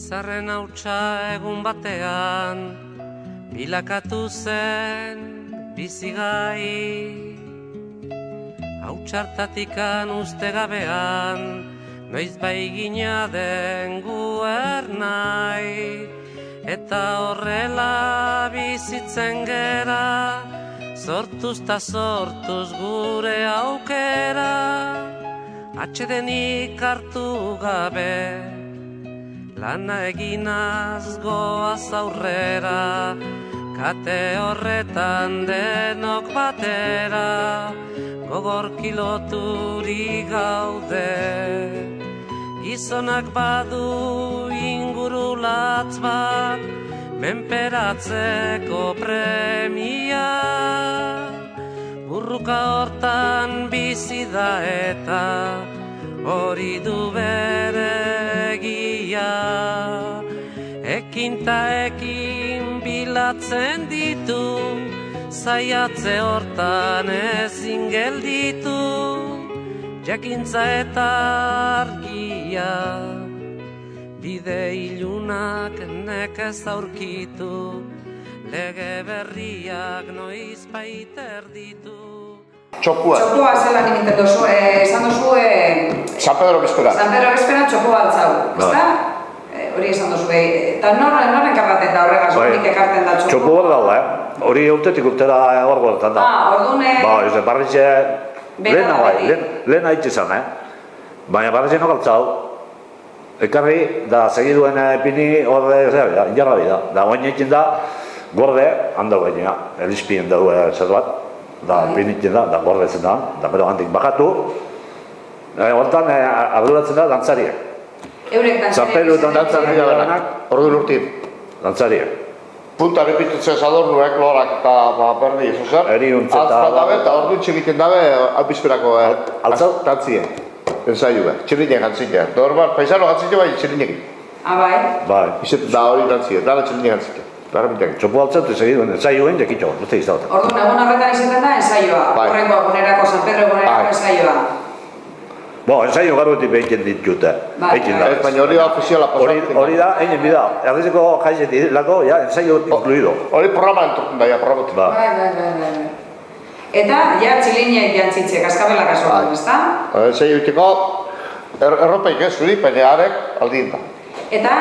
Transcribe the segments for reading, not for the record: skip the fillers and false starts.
Izarren hautsa egun batean bilakatu zen bizigai. Hautsartatikan uste gabean noiz baigina den guernai. Eta horrela bizitzen gera, sortuz ta sortuz gure aukera. Atsedenik hartu gabe, lana eginaz goaz aurrera, kate horretan denok batera, gogor kiloturi gaude. Gizonak badu inguru latz bat, menperatzeko premia. Burruka hortan bizi da eta hori du bere egia. Ekin ta ekin bilatzen ditu, zaiatze hortan ezin gelditu. Jakintza eta argia, bide ilunak nekez aurkitu, lege berriak noiz baiter ditu. Txopua. Txopua zelan egiten dozu, esan dozu... San Pedro Bezperan. San Pedro Bezperan txopua altzau, ezta? Hori esan dozu, eta noren karraten da horregaz, horik ekarten da txopua? Txopua dago, hori urtetik urtera hor gortan da. Ordune... Ba, barritxe... Lehen haitxe izan, baina barritxe no galtzau. Ekarri, da segiduen epini horre injarra bida. Da, oin egin da, gorde, handau gainea, elizpien dugu zer bat. Da, pinitzen da, gorde zen da, pero handik bakatu. Hortan, arduratzen da, dantzariak. Eurek dantzariak. San Pedro eta dantzariak, Ordu lurtin. dantzariak. Punta repitutzen adornuek, lorak eta berdi, zozer. Eri untzeta... Altzat dabe eta ordu txegiten dabe albizperako tantzien. Ensaiu be, txelinek gantzike. Dorbar, paisano gantzike bai txelinekin. Bai. Bai. Da hori tantzien, dara txelinek gantzike. Txopu altzatu segiduen, ensaiuen dekitxo, uste izauta. Orduan, egun horretan izaten da ensaioa. Horrengo egunerako, San Pedro egunerako ensaioa. Bo, ensaio garuetik behitzen ditute. Baina hori ofiziala pasatzen. Hori da, egin bida, erdizeko jaizetik lako, ja, ensaio incluido. Hori programan entorten da, ja, programotik. Bai. Eta, ja, txilinek jantzitze, kaskabelak asoan, ezta? Ensaio iteko, erropeik ez zuri, baina arek aldin da. Eta,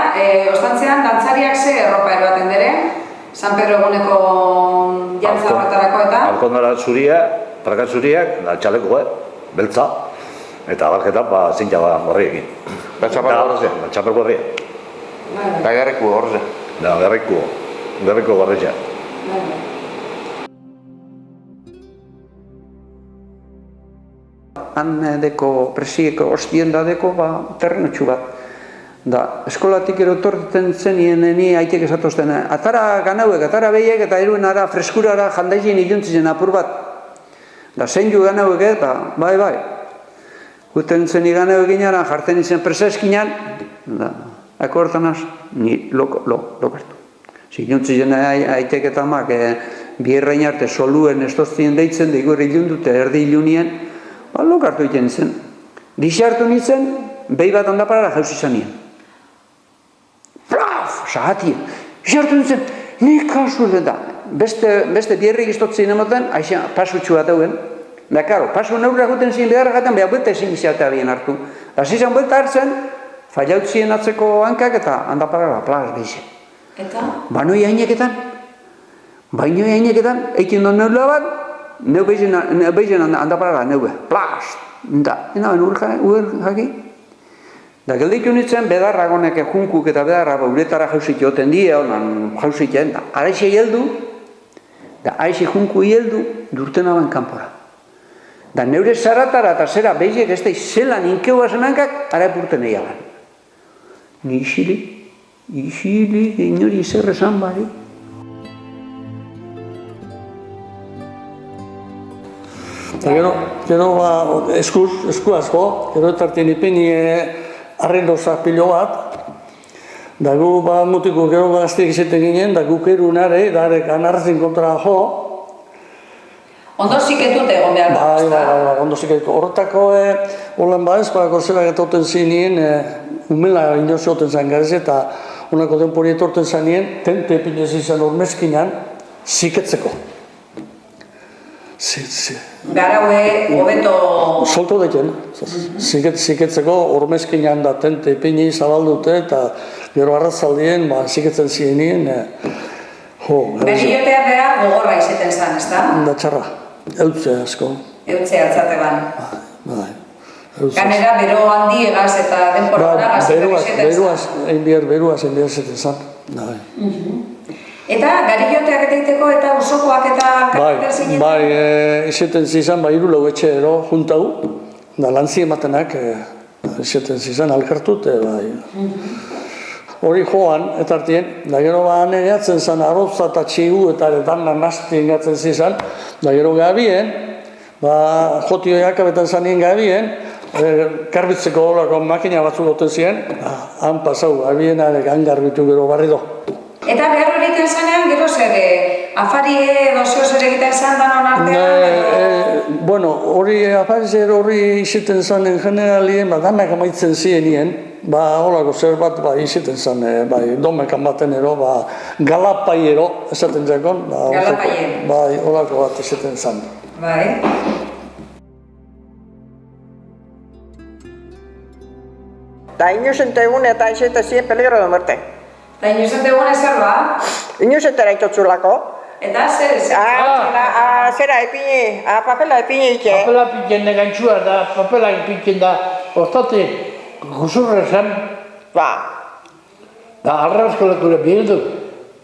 ostantzean, dantzariak ze erropa eroaten dere? San Pedro eguneko jantza horretarako eta? Alkondara zuria, trakat zuriak, txaleko, beltza. Eta abarketan, zintxa gorriekin. Da txapel gorrezea. Da txapel gorria. Da gerriku gorrezea. Da gerriku gorrezea. Han deko, presieko ostien da deko, terrenotxu bat. Da, eskolatik erotorten zenien ni aitek esatozten. Atara ganauek, atara behiek eta eruen ara freskurara jandaizien iluntzen apur bat. Da, zein ju ganauek eta, bai. Guten zen iganeu eginara, jartzen izen presa eskinan, eko hortan az, ni lokartu. Ziluntzen aitek eta amak, bierrain arte soluen estoztien deitzen, deigur ilundute, erdi ilunien, lokartu egiten zen. Dixartu nintzen, behi bat handaparara jauz izan nien. Plaf, sahatien. Dixartu nintzen, nik kasu da. Beste bierrik istotzien emoten, aixen pasutxu bat eguen. Da, karo, pasu neurra guten zin beharra gaten, behar buelta ezin biziatea bien hartu. Da, zizan buelta hartzen, fallautzien atzeko hankak eta handaparara, plaz, behizen. Eta? Banoi haineketan, eikin do neula bat, neu behizen handaparara, neue, plaz, da, uen jaki. Da, gelditu nintzen, bedarra gonek junkuk eta bedarra uretara jausik joten die, honan jausik joten, da, araixi heldu, da, araixi junku heldu, durten aban kanpora. Da, neure zaratara eta zera behiek ez da zelan inkeua zenankak, ara epurten egialan. Ni isili, inori zer esan bari. Eta gero esku asko, gero etartien ipini arrendo zapilo bat, da gu mutiko gero gazteik izaten ginen, da guk erunare, da arek anarrazin kontra jo. Ondo ziketute egon behar da, ezta? Bai, ondo ziketu. Horretako, olen ba ez, zela getoten zinien, umela inozioten zen garez eta honako denpori etorten zanien, tente epinez izan ormezkinan, ziketzeko. Garaue, hobeto... Solto deken, ziketzeko ormezkinan da tente epini zabaldute eta gero arrazaldien, ziketzen zienien, Beriotea behar gogorra izaten zan, ez da? Da txarra, eutze asko. Eutze atzate ban. Bai. Ganera, bero handi egaz eta denpora gaz eta beruaz egin zeten zan. Eta garilloteak eta iteko eta usokoak eta karakter zinetan? Bai, izeten zizan, hiru lau etxe ero juntau, da lantzi ematenak izeten zizan alkartut, bai. Hori joan, eta hartien, da gero anegatzen zan arroza eta txigu eta danna nasti ingatzen zizan, da gero gabien, jotioak abetan zanien gabien, garbitzeko horako makina batzuk goten ziren, han pasau, gabien han garbitu gero barri do. Eta behar horiten zanean, gero zer, afarie edo zeo zer egiten zan danon artean? Bueno, hori afari zer hori iziten zanen generalien, danak amaitzen zienien, horako zer bat iziten zan, domek amaten ero, galapai ero, esaten zakon. Galapaien? Bai, horako bat iziten zan. Bai. Da inusente egun eta izete zien peligro de muerte. Da inusente egun ezer ba? Inusentera itotzulako. Eta zer? Zera epini, papela epini ike. Papela pinken negantxua da, papela pinken da, ostate guzurre zen. Ba. Da arrabezko lekure bildu.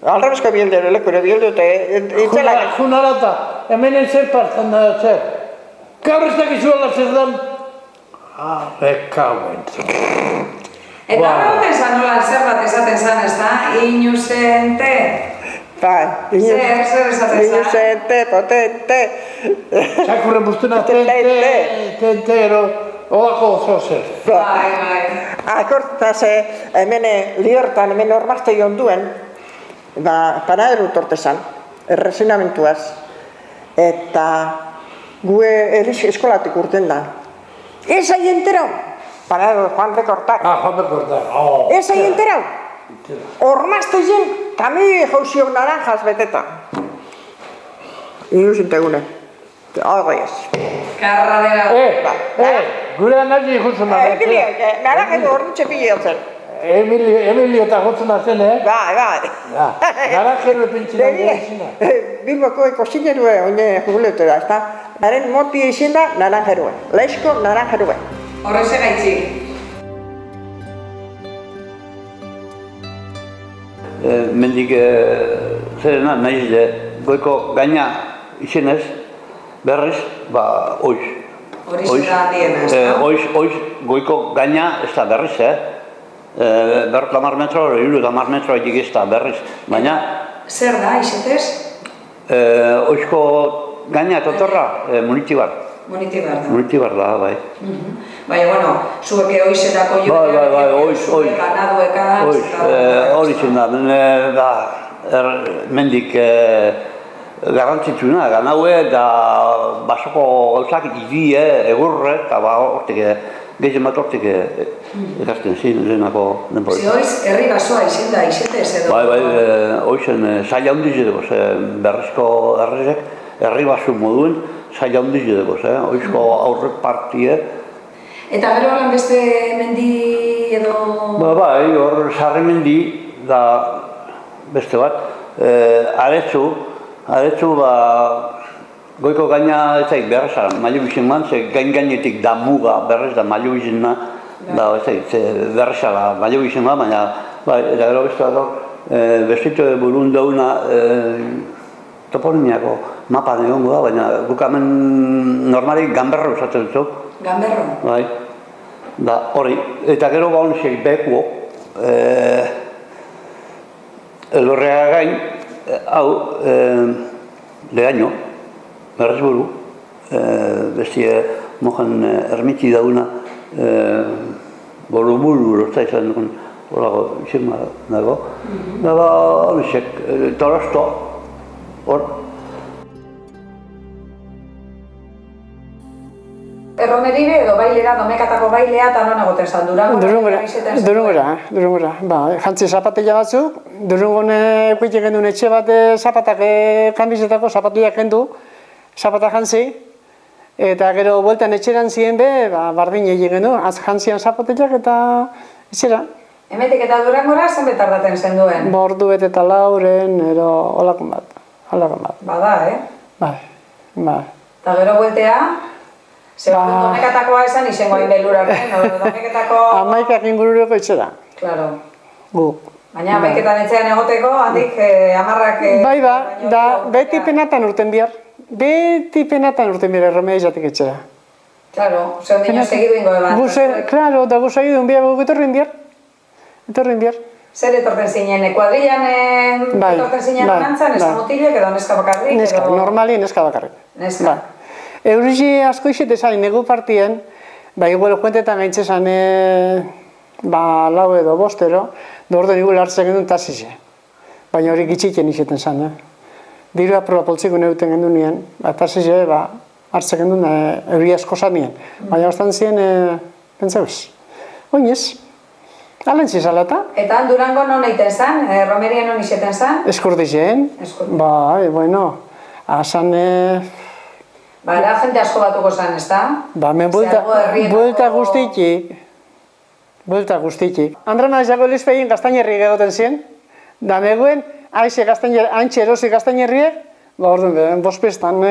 Alrebezko lekure bildu, itzela. Junara eta hemen zer partzen da zer. Gaur ez dakizuela zer den. Bekauen. Eta horreuten zan nola zer bat esaten zan, ez da? Inusente. Bai. Zer esaten zan? Inusente, potente. Txakurren buztuna tente, ero, olako oso zer. Bai. Akortaz, hemen liortan, hemen ormazte onduen, panaderu torte zan, erresinamentuaz. Eta gu eskolatik urten da. Ez ahi enterau. Panaderu Juan Bekortak. Juan Bekortak. Ez ahi enterau. Ormazte zen, kami jauziok naranjas beteta. Inusente gune. Hori ez. Karradera. Gure nahi jutzen da. Naranja edo ornitxe pili zen. Emilio eta jotzen da zen, Bai. Naranjero epintzina guzina. Bilboko kosinerue oine jubilete da, ezta? Haren moti izin da naranjerue. Laisko naranjerue. Horreze gaitxik. Mendik zerena nahiz goiko gaina izenez, berriz, oiz. Hori zera handiena, ez da? Oiz goiko gaina ez da berriz, berrota 10 metro, 70 metro edik ez da berriz, baina... Zer da, izetez? Oizko gaina totorra, munitibar. Munitibar da, bai. Baina, bueno, zueke oizetako oiz. Ganadueka... Hori zen da, mendik garrantzitsuna, ganaue eta basoko gauzak idie, egurre, eta hortik gehien bat hortik erazten zinako denbora. Oiz, herri basoa izen da, izetez edo? Bai, oizen zaila handiz edo, berrizko herrizek, herri baso moduen zaila handiz edo, oizko aurrek partie. Eta gero lan beste mendi edo... Bai, hor sarri mendi da beste bat, aretsu goiko gaina ez zait berreza, mailu bizin man, ze gainetik da muga berrez da mailu bizina, da ez zait, berreza da mailu bizin man, baina, eta gero beste bat, bestitu burun dauna toponimiako mapan egon da, baina guk hemen normalik gamberro usatzen dut. Gamberro? Bai, da hori, eta gero honek bekuo, elborrea gain, hau, lehaino, berrezburu, bestie mojan ermitzi dauna, boruburu lortza izan dukun, horako izan dago, da honek, torosto, hor. erromerire edo bailera, domekatako bailea, eta non egoten zan, Durungora. Ba, jantzi zapatila batzuk, Durungone ekuitik gendun etxe bat zapatak kanbizetako zapatuak gendu, zapata jantzi, eta gero bueltan etxeran ziren be, bardin egin gendu, jantzian zapatilak eta etxera. Hemetik eta Durangora zenbait tardaten zen duen? Ordu bete eta lauren, ero olakon bat. Bada, Bai. Eta gero bueltea, domekatakoa esan izango hain belurak, domeketako... Amaikak ingurureko etxera. Claro. Gu. Baina amaiketan etxean egoteko, handik amarrak... Bai ba, da beti penatan urten bihar. Erromea izatik etxera. Claro, zeu niño segidu ingo eban. Claro, da gu segidu bihar, gu etorren bihar. Zer etorten zinen, kuadrillan etorten zinen nantzan, neska mutilek edo neska bakarrik? Neska, normali neska bakarrik. Neska. Eurigi asko izete zain, negu partien, igual kuentetan gaintzezan, lau edo bostero, da orduan igual hartzen gendun tazize. Baina hori gitxiken izeten zan, Diru aproba poltziko neuten gendun nien, tazize, hartzen gendun euri asko zan nien. Baina ostan ziren, pentsauz, oinez. Alentzi zalata. Eta Durango non egiten zan? Romerien non izeten zan? Eskurdizen. Bai, bueno. Azan... Bala, jente asko batuko zan, ez da? Buelta guztitik. Andrana izako lizpegin gaztainerriek egoten ziren. Da meguen, haintxe erosi gaztainerriek, orduan, bospestan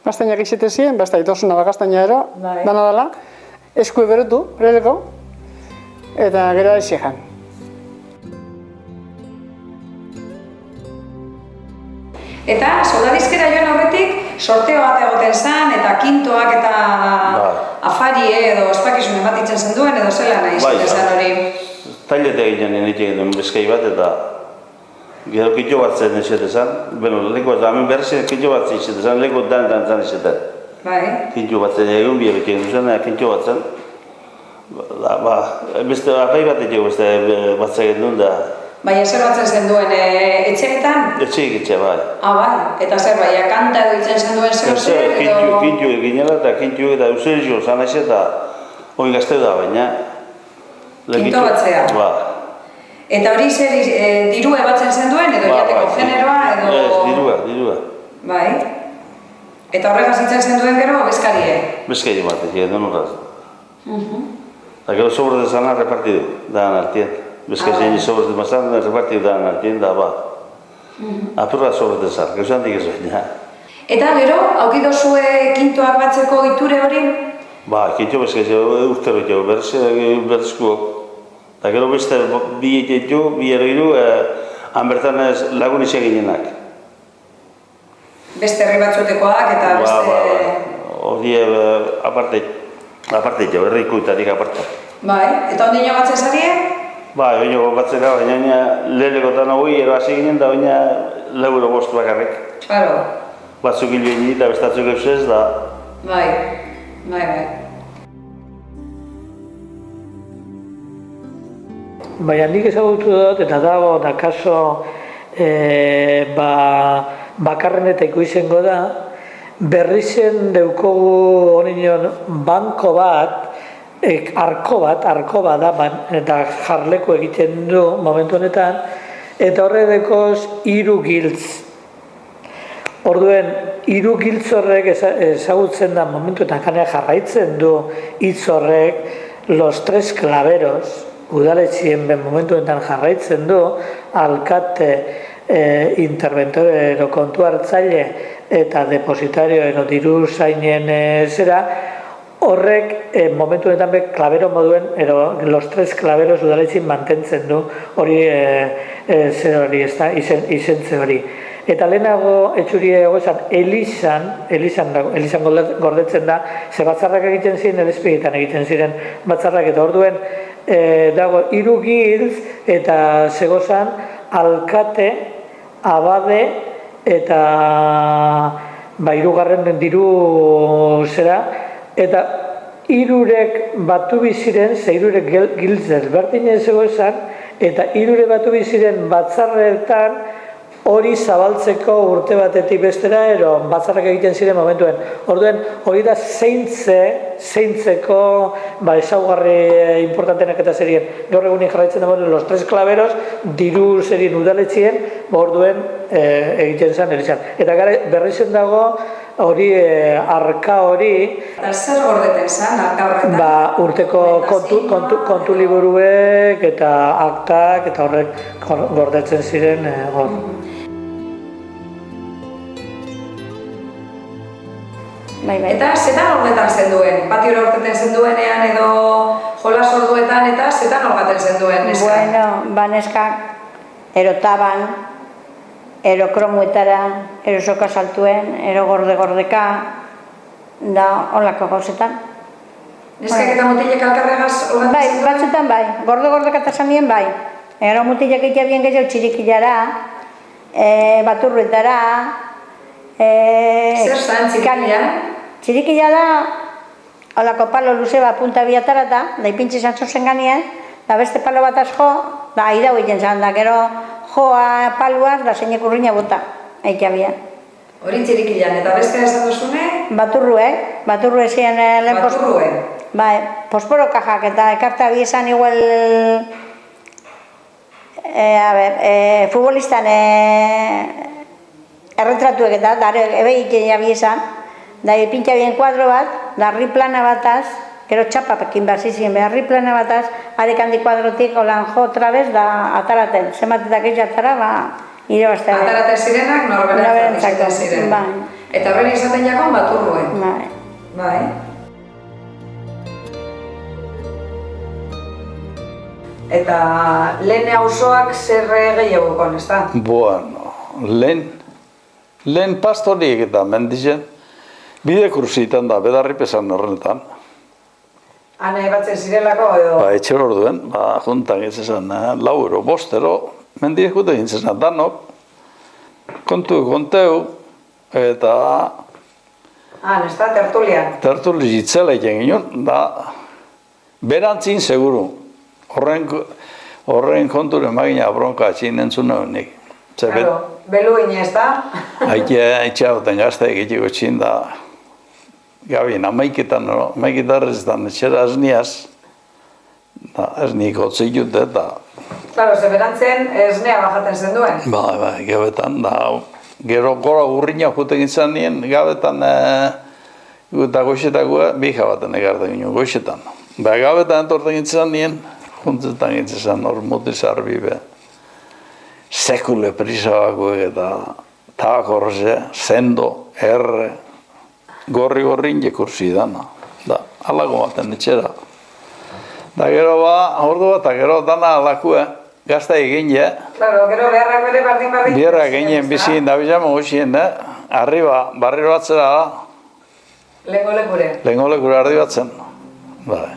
gaztainak izete ziren, besta itosuna da gaztainero, dana dela, esku eberutu, ereleko, eta gero aixean. Eta soldadizkera joan aurretik, sorteo bat egoten zen, eta kintoak eta afarie edo ospakizunen bat itzen zen duen, edo zela nahi izan zen hori. Tailete egiten egiten bezkai bat, eta gero kito bat zen izate zen. Leko ez da, hemen behar zen kito bat zen izate zen, leko dan zen izate. Kito bat zen, egun biak egiten zen, kito bat zen. Beste apai bat egin beste batzak egin da. Baina zer batzen zen duen etxeetan? Etxe, bai. Bai, eta zer bai, kanta edo itzen zen duen zer edo... Kintu eginela eta kintu eta Eusebio zan aiz eta hori gazte da, baina... Kinto batzea? Ba. Eta hori zer dirua batzen zen duen edo jateko generoa edo... Ez, dirua. Bai. Eta horregaz itzen zen duen gero, bezkarie? Bezkarie bat, egin duen horraz. Eta gero sobra de zana repartidu, da anartien. Bezkatzen sobra de mazan, repartidu da anartien, da ba. Apurra sobra de zan, gero handik ez baina. Eta gero, aukidozue kintoak batzeko iture hori? Ba, kinto bezkatzen urtero jo, berzko. Eta gero beste bi egitu, bi eroiru, hanbertan lagun izan ginenak. Beste herri batzutekoak eta beste... Hori aparte jo, herrikuetarik aparte. Bai, eta ondino batzen zarie? Bai, ondino batzen gara, baina lehelekotan hori ero hasi ginen da baina €4 bakarrik. Claro. Batzuk hil behini eta bestatzuk eusez da. Bai. Baina nik ezagutu dut, eta dago, da kaso, bakarren eta ikuizengo da, berrizen deukogu honion banko bat, arko bat da, eta jarleko egiten du momentu honetan, eta horre dekoz 3 giltz. Orduen, 3 giltz horrek ezagutzen da momentu eta kanea jarraitzen du hitz horrek los 3 claveros, udaletxien ben momentu honetan jarraitzen du, alkate, interventore edo kontu hartzaile eta depositario edo diru zainen zera, horrek momentu honetan be klavero moduen edo los 3 klaveros udaletxin mantentzen du hori zer hori, ez da, izentze hori. Eta lehenago etxuri egozan Elizan gordetzen da, ze batzarrak egiten ziren, elizpegietan egiten ziren batzarrak, eta orduen dago 3 giltz eta zegozan alkate, abade eta 3. diru zera, eta 3 batu biziren, ze 3 giltz desberdinen zegoezan, eta 3 batu biziren batzarretan hori zabaltzeko urte batetik bestera, batzarrak egiten ziren momentuen. Orduen, hori da zeintzeko ezaugarri importantenak eta zerien. Gaur egunik jarraitzen dagoen los tres claveros, diru zerien udaletxien, orduen egiten zen erizan. Eta berrizen dago, hori arka hori... Eta zer gordeten zen, arka horretan? Urteko kontu liburuek eta aktak eta horrek gordetzen ziren hor. Eta zetan ordetan zenduen? Patiora ordetan zenduenean edo jolas orduetan eta zetan ordetan zenduen? Bueno, neskak erotaban, ero kromuetara, ero soka saltuen, ero gordeka, da holako gauzetan. Neskak eta mutilek alkarregaz ordetan bai, batzutan bai, gordeka eta zanien bai. Ero mutilek egiten gehiago txirikilara, baturruetara, zer zan txirikila? Txirikila da, holako palo luze bat punta biatarata, da ipintzi zan zozen ganien, da beste palo bat asko, da aidau egiten zan, da gero joa paluaz, da zeinek urriña bota, eikia bian. Hori txirikilan, eta beste esan duzune? Baturrue ziren lehen Baturrue? Bai, posporo kajak, eta ekarta bi esan igual, futbolistan erretratuek eta, da ebe egiten jabi esan, da ipintza bien kuadro bat, da harri plana bataz, gero txapapekin bazizien, harri plana bataz, arek handi kuadrotik holan jo trabez, da ataraten, zematetak ez atara, irabaztea. Ataraten zirenak norberan izaten ziren. Bai. Eta horren izaten jakon baturruen. Bai. Bai. Eta lehen auzoak zer gehiagokon, ez da? Bueno, lehen pastoriek eta mendizen, bide kursitan da, bedarri pesan horrenetan. Hane batzen zirelako edo? Etxer orduen, juntan ezen, €4, €5, mendiek gute gintzen, danok, konteu, eta... Ez da, tertulian? Tertuli zitzela egin ginen, da, berantzin seguru. Horren konturen magina bronka atxin entzun nahunik. Belu gine, ez da? Etxeagoten gazte egiteko txin da, gabien, amaiketan ez etxera esniaz, esnik hotzik jute eta... Claro, ze berantzen esnea bajaten zen duen? Bai, gabetan, da, gero gora urriña juten izan nien, gabetan, eta goxetako bija baten egarten ginen, goxetan. Gabetan entorten izan nien, juntzetan izan hor mutizar bibe. Sekule prisabako eta tabakorze, sendo, erre, gorri injekursi dana. Da, alako baten etxera. Da gero ordu bat, gero dana alakue, gazta egin je. Claro, gero beharrak bere bardin. Beharrak egin bizien, da bizamo guzien, arriba, barriro batzera da. Lengo lekure. Lengo lekure ardi batzen. Bai.